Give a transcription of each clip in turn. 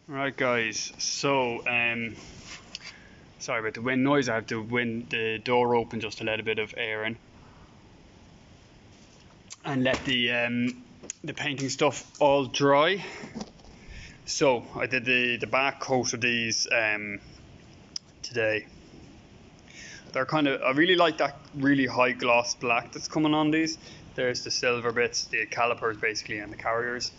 Right guys, so sorry about the wind noise. I have to wind the door open just to let a bit of air in and let the painting stuff all dry. So I did the back coat of these today. They're I really like that really high gloss black that's coming on these. There's the silver bits, the calipers basically, and the carriers.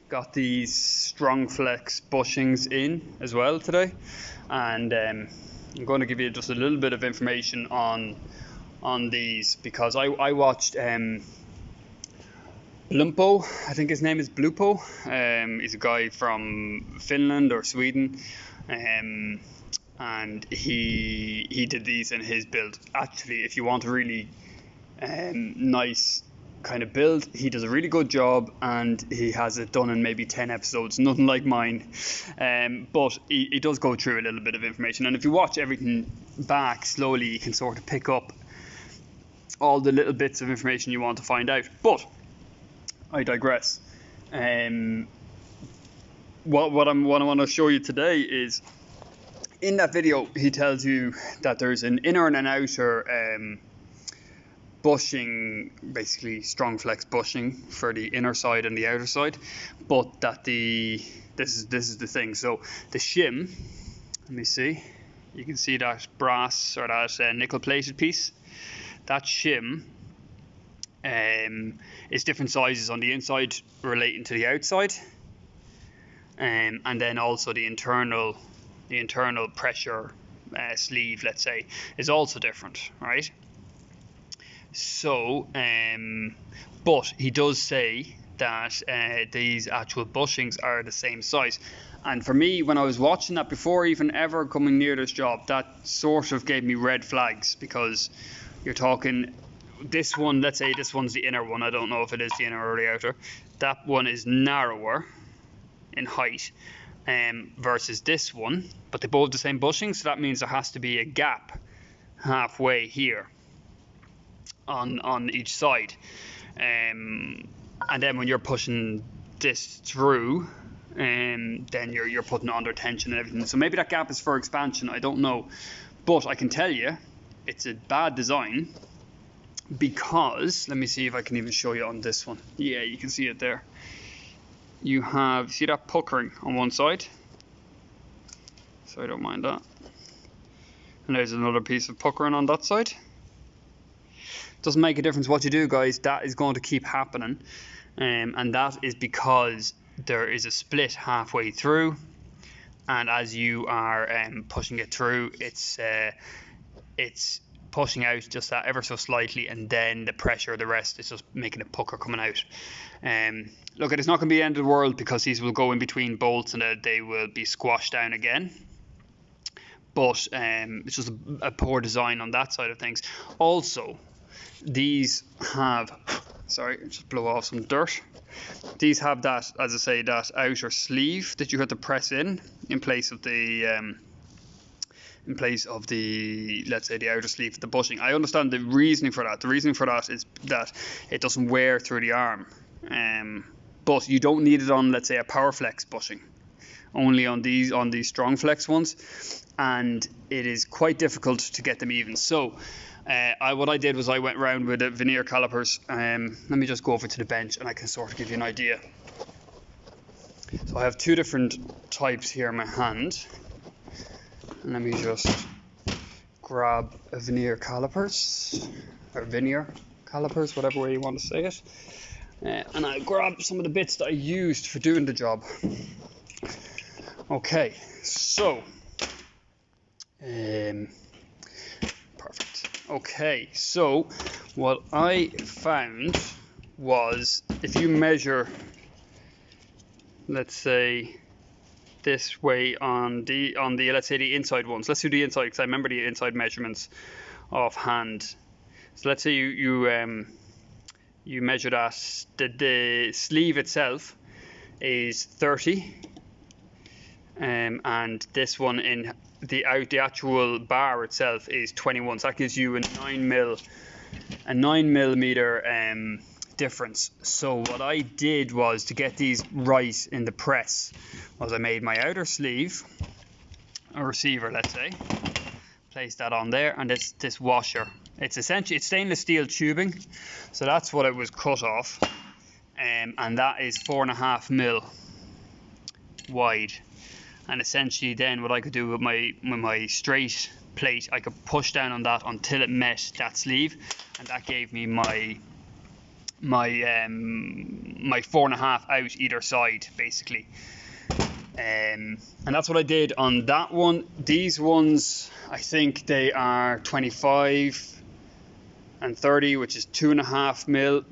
Got these Strongflex bushings in as well today, and I'm going to give you just a little bit of information on these because I watched Blumpo, I think his name is Blupo. He's a guy from Finland or Sweden, and he did these in his build. Actually, if you want a really nice kind of build, he does a really good job, and he has it done in maybe 10 episodes, nothing like mine, but he does go through a little bit of information, and if you watch everything back slowly you can sort of pick up all the little bits of information you want to find out. But I digress. What I want to show you today is, in that video he tells you that there's an inner and an outer bushing, basically Strongflex bushing for the inner side and the outer side, but that this is the thing. So the shim, let me see, you can see that brass or that nickel plated piece. That shim is different sizes on the inside relating to the outside, and then also the internal pressure sleeve, let's say, is also different, right? So, but he does say that these actual bushings are the same size. And for me, when I was watching that before even ever coming near this job, that sort of gave me red flags, because you're talking this one, let's say this one's the inner one. I don't know if it is the inner or the outer. That one is narrower in height versus this one, but they both have the same bushing, so that means there has to be a gap halfway here on each side, and then when you're pushing this through, then you're putting it under tension and everything. So maybe that gap is for expansion, I don't know, but I can tell you it's a bad design, because let me see if I can even show you on this one. Yeah, you can see it there. You see that puckering on one side, so I don't mind that, and there's another piece of puckering on that side. Doesn't make a difference what you do, guys, that is going to keep happening, and that is because there is a split halfway through, and as you are pushing it through, it's pushing out just that ever so slightly, and then the pressure, the rest is just making a pucker coming out. Look, it's not going to be the end of the world, because these will go in between bolts and they will be squashed down again, but it's just a poor design on that side of things. Also, these have, sorry, just blow off some dirt. These have that, as I say, that outer sleeve that you have to press in place of the let's say the outer sleeve of the bushing. I understand the reasoning for that. The reasoning for that is that it doesn't wear through the arm, but you don't need it on, let's say, a PowerFlex bushing. Only on these Strongflex ones, and it is quite difficult to get them even. So what I did was I went around with the veneer calipers. Let me just go over to the bench and I can sort of give you an idea. So I have two different types here in my hand, and let me just grab a veneer calipers, or veneer calipers, whatever way you want to say it, and I'll grab some of the bits that I used for doing the job. Okay, so perfect. Okay, so what I found was, if you measure, let's say, this way on the let's say the inside ones. Let's do the inside, because I remember the inside measurements offhand. So let's say you measure that the sleeve itself is 30, and this one in the actual bar itself is 21. So that gives you a 9 millimeter difference. So what I did was, to get these right in the press, was I made my outer sleeve, a receiver, let's say, place that on there, and this washer. It's essentially, it's stainless steel tubing, so that's what it was cut off, and that is 4.5 mil wide. And essentially, then what I could do with my straight plate, I could push down on that until it met that sleeve, and that gave me my 4.5 out either side, basically. And that's what I did on that one. These ones, I think they are 25 and 30, which is 2.5 mil.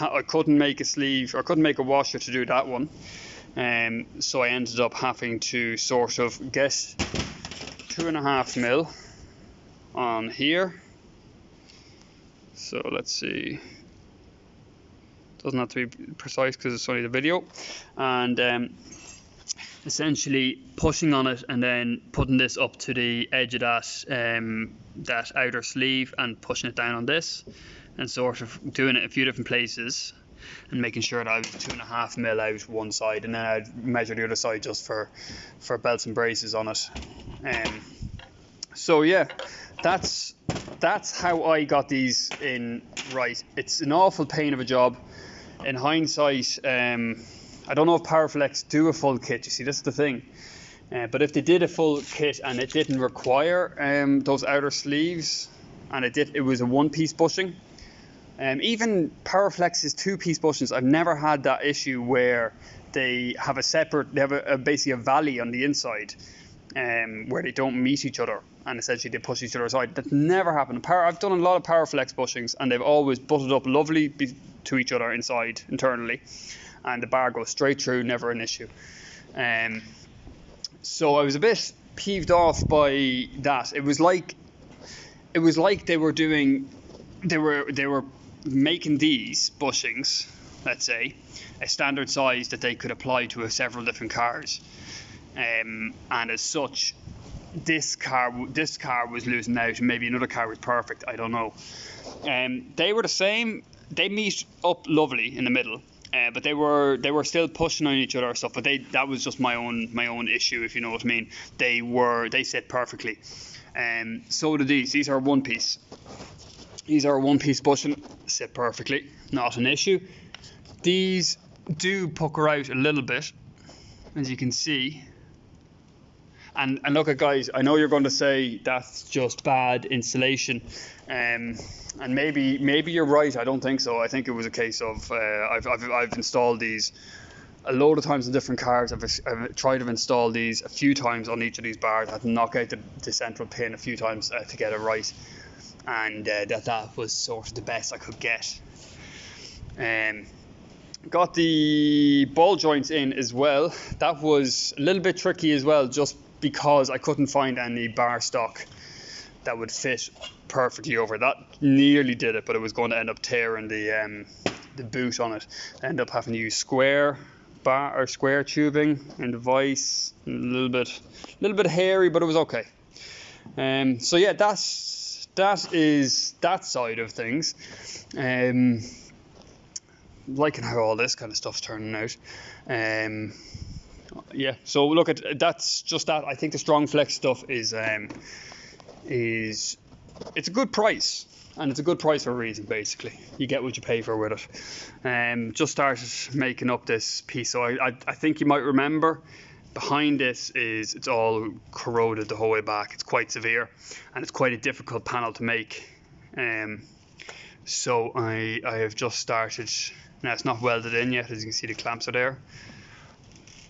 I couldn't make a sleeve, or couldn't make a washer to do that one. So I ended up having to sort of get 2.5 mil on here. So let's see. Doesn't have to be precise because it's only the video. And essentially pushing on it, and then putting this up to the edge of that outer sleeve, and pushing it down on this, and sort of doing it a few different places, and making sure that I was 2.5 mil out one side, and then I'd measure the other side just for belts and braces on it. So yeah, that's how I got these in right. It's an awful pain of a job. In hindsight, I don't know if Powerflex do a full kit. You see, that's the thing. But if they did a full kit and it didn't require those outer sleeves, and it was a one-piece bushing. Even Powerflex's two-piece bushings, I've never had that issue where they have basically a valley on the inside, where they don't meet each other, and essentially they push each other aside. That's never happened. I've done a lot of Powerflex bushings, and they've always butted up lovely to each other inside, internally, and the bar goes straight through, never an issue. So I was a bit peeved off by that. It was like they were making these bushings, let's say, a standard size that they could apply to several different cars, and as such, this car was losing out, and maybe another car was perfect. I don't know. They were the same. They meet up lovely in the middle, but they were still pushing on each other and stuff. But that was just my own issue, if you know what I mean. They sit perfectly. So do these. These are one piece. These are a one-piece bushing, sit perfectly, not an issue. These do pucker out a little bit, as you can see. And look at, guys, I know you're going to say that's just bad installation, and maybe you're right. I don't think so. I think it was a case of I've installed these a load of times in different cars. I've tried to install these a few times on each of these bars. I had to knock out the central pin a few times to get it right. And that was sort of the best I could get. Got the ball joints in as well. That was a little bit tricky as well, just because I couldn't find any bar stock that would fit perfectly over. That nearly did it, but it was going to end up tearing the boot on it. I ended up having to use square bar or square tubing and the vise. A little bit hairy, but it was okay. So yeah, that is that side of things. Liking how all this kind of stuff's turning out. Yeah, so look at that's just that. I think the Strongflex stuff is it's a good price, and it's a good price for a reason. Basically, you get what you pay for with it. Just started making up this piece, so I think you might remember. Behind this it's all corroded the whole way back. It's quite severe, and it's quite a difficult panel to make. So I have just started. Now it's not welded in yet, as you can see the clamps are there.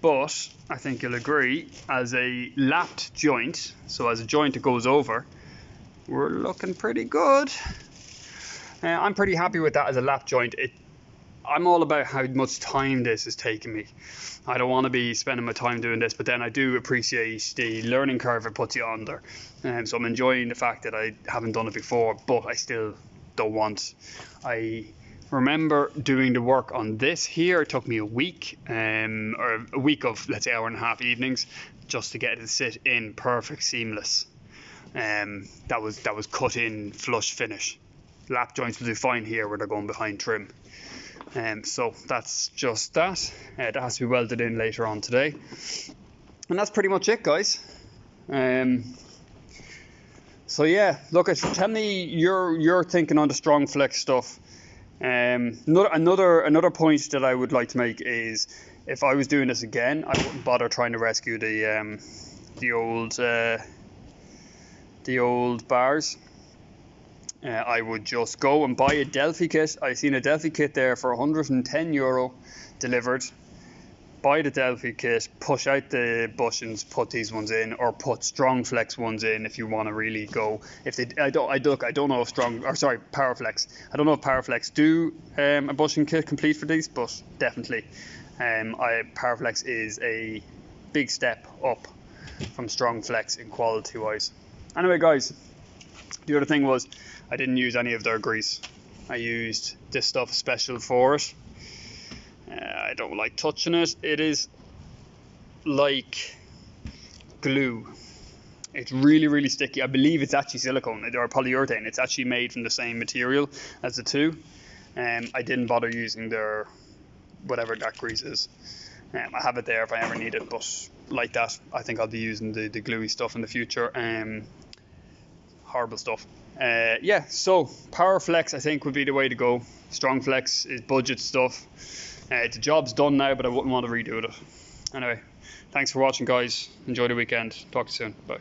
But I think you'll agree, as a lapped joint, so as a joint that goes over, we're looking pretty good. I'm pretty happy with that as a lap joint. I'm all about how much time this is taking me. I don't want to be spending my time doing this, but then I do appreciate the learning curve it puts you under. So I'm enjoying the fact that I haven't done it before, but I still don't want. I remember doing the work on this here. It took me a week, or a week of, let's say, hour and a half evenings, just to get it to sit in perfect seamless. That was cut in flush finish. Lap joints will do fine here where they're going behind trim. So that's just that. That has to be welded in later on today. And that's pretty much it, guys. So yeah, look, tell me your thinking on the Strongflex stuff. Another point that I would like to make is, if I was doing this again, I wouldn't bother trying to rescue the old bars. I would just go and buy a Delphi kit. I seen a Delphi kit there for €110 delivered. Buy the Delphi kit, push out the bushings, put these ones in, or put Strongflex ones in if you want to really go. If they, I don't know if Powerflex. I don't know if Powerflex do a bushing kit complete for these, but definitely, Powerflex is a big step up from Strongflex in quality wise. Anyway, guys, the other thing was I didn't use any of their grease. I used this stuff special for it. I don't like touching it. It is like glue. It's really, really sticky. I believe it's actually silicone or polyurethane. It's actually made from the same material as the two. I didn't bother using their whatever that grease is. I have it there if I ever need it, but like that, I think I'll be using the gluey stuff in the future. Horrible stuff. Yeah, so Powerflex I think would be the way to go. Strongflex is budget stuff. The job's done now, but I wouldn't want to redo it. Anyway, thanks for watching, guys. Enjoy the weekend. Talk to you soon. Bye.